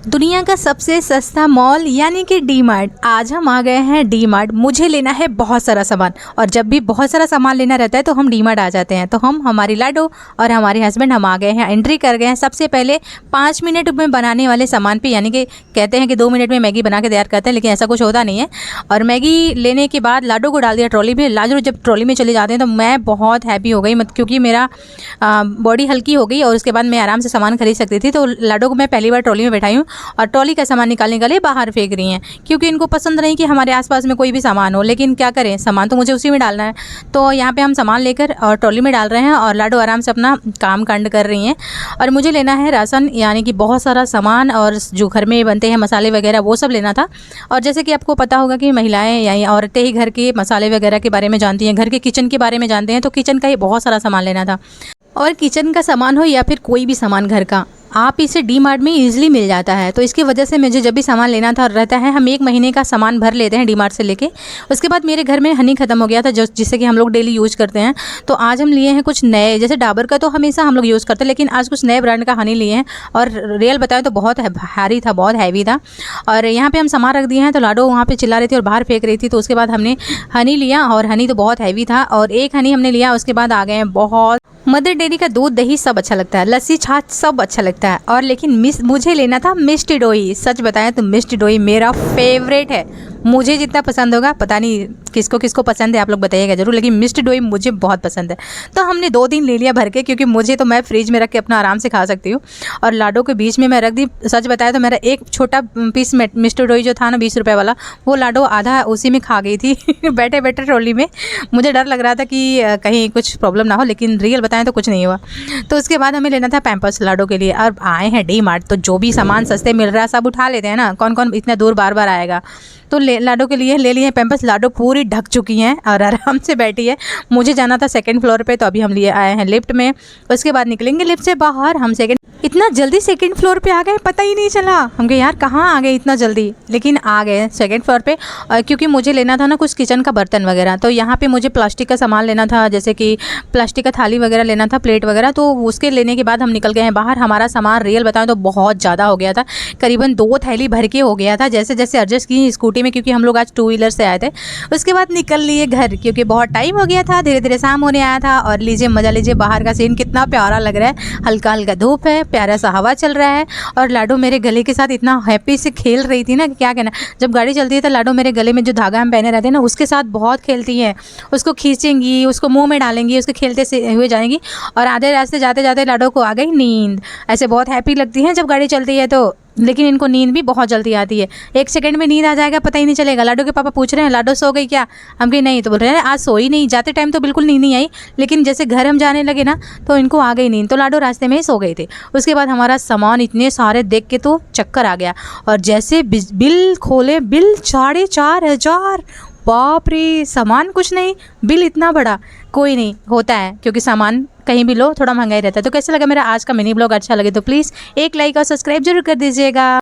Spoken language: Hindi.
दुनिया का सबसे सस्ता मॉल यानी कि डी मार्ट। आज हम आ गए हैं डी मार्ट। मुझे लेना है बहुत सारा सामान, और जब भी बहुत सारा सामान लेना रहता है तो हम डी मार्ट आ जाते हैं। तो हमारी लाडो और हमारे हस्बैंड हम आ गए हैं, एंट्री कर गए हैं। सबसे पहले 5 मिनट में बनाने वाले सामान पे, यानी कि कहते हैं कि 2 मिनट में मैगी बना के तैयार करते हैं, लेकिन ऐसा कुछ होता नहीं है। और मैगी लेने के बाद लाडो को डाल दिया ट्रॉली में। लाडो जब ट्रॉली में चले जाते हैं तो मैं बहुत हैप्पी हो गई, क्योंकि मेरा बॉडी हल्की हो गई और उसके बाद मैं आराम से सामान खरीद सकती थी। तो लाडो को मैं पहली बार ट्रॉली में बैठाई हूँ और ट्रॉली का सामान निकालने के लिए बाहर फेंक रही हैं, क्योंकि इनको पसंद नहीं कि हमारे आसपास में कोई भी सामान हो। लेकिन क्या करें, सामान तो मुझे उसी में डालना है। तो यहाँ पे हम सामान लेकर और ट्रॉली में डाल रहे हैं और लाडो आराम से अपना काम कांड कर रही हैं। और मुझे लेना है राशन, यानी कि बहुत सारा सामान, और जो घर में बनते हैं मसाले वगैरह वो सब लेना था। और जैसे कि आपको पता होगा कि महिलाएं या औरतें ही घर के मसाले वगैरह के बारे में जानती हैं, घर के किचन के बारे में जानते हैं। तो किचन का ही बहुत सारा सामान लेना था। और किचन का सामान हो या फिर कोई भी सामान घर का, आप इसे डी मार्ट में ईजिली मिल जाता है। तो इसकी वजह से मुझे जब भी सामान लेना था रहता है, हम 1 महीने का सामान भर लेते हैं डी मार्ट से लेके। उसके बाद मेरे घर में हनी ख़त्म हो गया था, जिससे कि हम लोग डेली यूज़ करते हैं। तो आज हम लिए हैं कुछ नए, जैसे डाबर का तो हमेशा हम लोग यूज़ करते हैं, लेकिन आज कुछ नए ब्रांड का हनी लिए हैं। और रियल बताएं तो बहुत भारी था, बहुत हैवी था। और यहाँ पर हम सामान रख दिए हैं। तो लाडो वहाँ पर चिल्ला रही थी और बाहर फेंक रही थी। तो उसके बाद हमने हनी लिया, और हनी तो बहुत हैवी था, और एक हनी हमने लिया। उसके बाद आ गए हैं बहुत मदर डेयरी का दूध, दही सब अच्छा लगता है, लस्सी छाछ सब अच्छा लगता है। और लेकिन मुझे लेना था मिष्टी दोई। सच बताएं तो मिष्टी दोई मेरा फेवरेट है। मुझे जितना पसंद होगा, पता नहीं किसको किसको पसंद है, आप लोग बताइएगा जरूर, लेकिन मिष्टी दोई मुझे बहुत पसंद है। तो हमने 2 दिन ले लिया भर के, क्योंकि मुझे तो मैं फ्रिज में रख के अपना आराम से खा सकती हूँ। और लाडो के बीच में मैं रख दी। सच बताया तो मेरा एक छोटा पीस मिष्टी दोई जो था ना 20 रुपये वाला, वो लाडो आधा उसी में खा गई थी बैठे बैठे ट्रॉली में। मुझे डर लग रहा था कि कहीं कुछ प्रॉब्लम ना हो, लेकिन रियल बताएं तो कुछ नहीं हुआ। तो उसके बाद हमें लेना था पैम्पर्स लाडो के लिए। और आए हैं डी मार्ट, तो जो भी सामान सस्ते मिल रहा है सब उठा लेते हैं ना, कौन कौन इतना दूर बार बार आएगा। तो लाडो के लिए ले लिए पैम्पर्स। लाडो पूरी ढक चुकी हैं और आराम से बैठी है। मुझे जाना था 2nd फ्लोर पे, तो अभी हम लिए आए हैं लिफ्ट में। उसके बाद निकलेंगे लिफ्ट से बाहर। हम इतना जल्दी 2nd फ्लोर पे आ गए, पता ही नहीं चला। हम कहे यार कहाँ आ गए इतना जल्दी, लेकिन आ गए 2nd फ्लोर पे। क्योंकि मुझे लेना था ना कुछ किचन का बर्तन वगैरह। तो यहाँ पे मुझे प्लास्टिक का सामान लेना था, जैसे कि प्लास्टिक का थाली वगैरह लेना था, प्लेट वगैरह। तो उसके लेने के बाद हम निकल गए हैं बाहर। हमारा सामान रियल बताएं तो बहुत ज़्यादा हो गया था, करीबन 2 थैली भर के हो गया था, जैसे जैसे एडजस्ट की स्कूटी में, क्योंकि हम लोग आज 2 व्हीलर से आए थे। उसके बाद निकल लिए घर, क्योंकि बहुत टाइम हो गया था, धीरे धीरे शाम होने आया था। और लीजिए मज़ा लीजिए, बाहर का सीन कितना प्यारा लग रहा है। हल्का हल्का धूप है, प्यारा सा हवा चल रहा है। और लाडो मेरे गले के साथ इतना हैप्पी से खेल रही थी ना, क्या कहना। जब गाड़ी चलती है तो लाडो मेरे गले में जो धागा हम पहने रहते हैं ना, उसके साथ बहुत खेलती है। उसको खींचेंगी, उसको मुंह में डालेंगी, उसके खेलते से हुए जाएंगी। और आधे रास्ते जाते जाते लाडो को आ गई नींद। ऐसे बहुत हैप्पी लगती है जब गाड़ी चलती है तो, लेकिन इनको नींद भी बहुत जल्दी आती है। 1 सेकंड में नींद आ जाएगा, पता ही नहीं चलेगा। लाडो के पापा पूछ रहे हैं लाडो सो गई क्या, हम कहीं नहीं। तो बोल रहे हैं आज सोई नहीं। जाते टाइम तो बिल्कुल नींद नहीं आई, लेकिन जैसे घर हम जाने लगे ना तो इनको आ गई नींद। तो लाडो रास्ते में ही सो गए थे। उसके बाद हमारा सामान इतने सारे देख के तो चक्कर आ गया। और जैसे बिल खोले, बिल 4,500। बाप रे, सामान कुछ नहीं, बिल इतना बड़ा। कोई नहीं, होता है, क्योंकि सामान कहीं भी लो थोड़ा महंगा ही रहता है। तो कैसा लगा मेरा आज का मिनी ब्लॉग? अच्छा लगे तो प्लीज़ एक लाइक और सब्सक्राइब जरूर कर दीजिएगा।